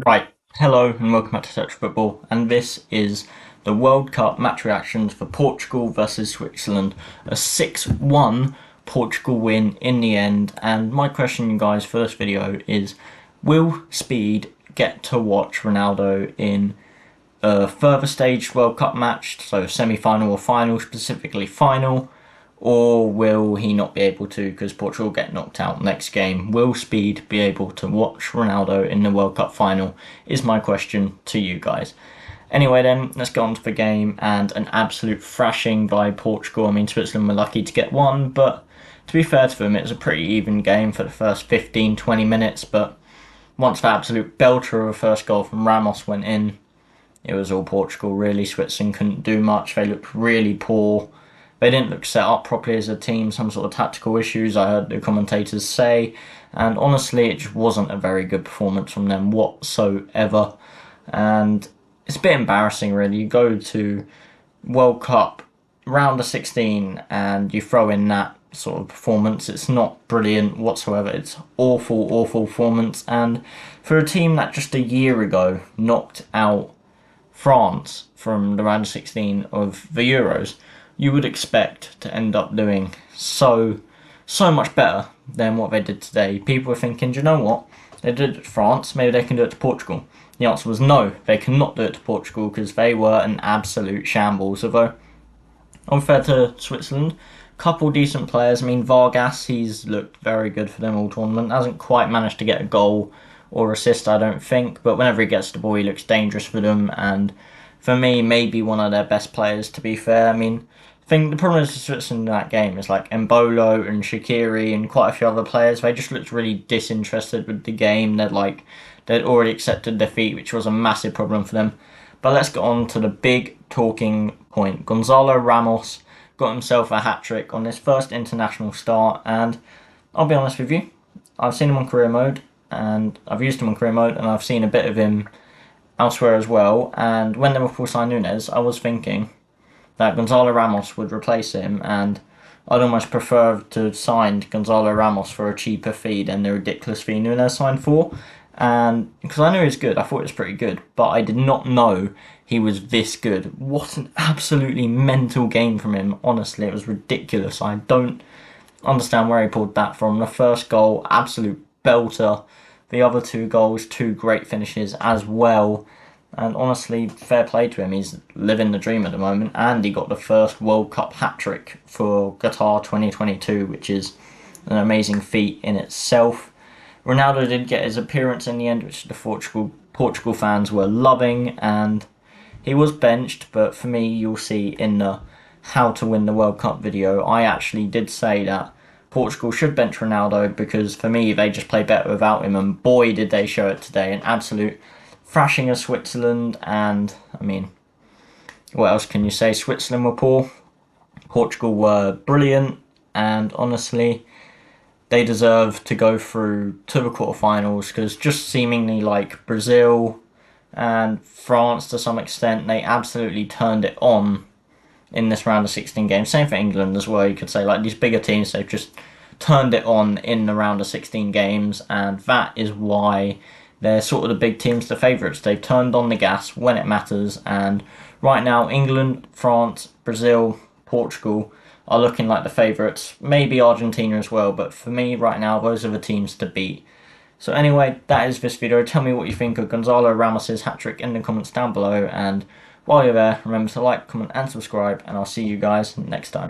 Right, hello and welcome back to Touch Football, and this is the World Cup match reactions for Portugal versus Switzerland. A 6-1 Portugal win in the end, and my question, you guys, for this video is, will Speed get to watch Ronaldo in a further stage World Cup match, so semi-final or final, specifically final, or will he not be able to because Portugal get knocked out next game? Will Speed be able to watch Ronaldo in the World Cup final is my question to you guys. Anyway then, let's go on to the game, and an absolute thrashing by Portugal. I mean, Switzerland were lucky to get one, but to be fair to them, it was a pretty even game for the first 15-20 minutes, but once the absolute belter of a first goal from Ramos went in, it was all Portugal really. Switzerland couldn't do much. They looked really poor. They didn't look set up properly as a team, some sort of tactical issues I heard the commentators say, and honestly it just wasn't a very good performance from them whatsoever, and it's a bit embarrassing really. You go to World Cup round of 16 and you throw in that sort of performance. It's not brilliant whatsoever. It's awful performance, and for a team that just a year ago knocked out France from the round of 16 of the Euros, you would expect to end up doing so much better than what they did today. People were thinking, do you know what? They did it to France, maybe they can do it to Portugal. The answer was no, they cannot do it to Portugal because they were an absolute shambles. Although, unfair to Switzerland, couple decent players. I mean, Vargas, he's looked very good for them all tournament. Hasn't quite managed to get a goal or assist, I don't think, but whenever he gets the ball, he looks dangerous for them, and for me, maybe one of their best players, to be fair. I mean, I think the problem is with Switzerland in that game is like Mbolo and Shaqiri and quite a few other players. They just looked really disinterested with the game. They'd already accepted defeat, which was a massive problem for them. But let's get on to the big talking point. Gonzalo Ramos got himself a hat-trick on his first international start, and I'll be honest with you, I've seen him on career mode, and I've used him on career mode, and I've seen a bit of him elsewhere as well. And when Liverpool signed Nunes, I was thinking that Gonzalo Ramos would replace him, and I'd almost prefer to sign Gonzalo Ramos for a cheaper fee than the ridiculous fee Nunes signed for. And because I knew he was good, I thought it was pretty good, but I did not know he was this good. What an absolutely mental game from him. Honestly, it was ridiculous. I don't understand where he pulled that from. The first goal, absolute belter. The other two goals, two great finishes as well. And honestly, fair play to him. He's living the dream at the moment. And he got the first World Cup hat-trick for Qatar 2022, which is an amazing feat in itself. Ronaldo did get his appearance in the end, which the Portugal fans were loving. And he was benched, but for me, you'll see in the how to win the World Cup video, I actually did say that Portugal should bench Ronaldo because for me, they just play better without him. And boy, did they show it today. An absolute thrashing of Switzerland, and I mean, what else can you say? Switzerland were poor, Portugal were brilliant, and honestly, they deserve to go through to the quarterfinals because just seemingly like Brazil and France to some extent, they absolutely turned it on in this round of 16 games. Same for England as well, you could say. Like these bigger teams, they've just turned it on in the round of 16 games, and that is why they're sort of the big teams, the favourites. They've turned on the gas when it matters, and right now England, France, Brazil, Portugal are looking like the favourites. Maybe Argentina as well, but for me right now, those are the teams to beat. So anyway, that is this video. Tell me what you think of Gonzalo Ramos' hat-trick in the comments down below, and while you're there, remember to like, comment and subscribe, and I'll see you guys next time.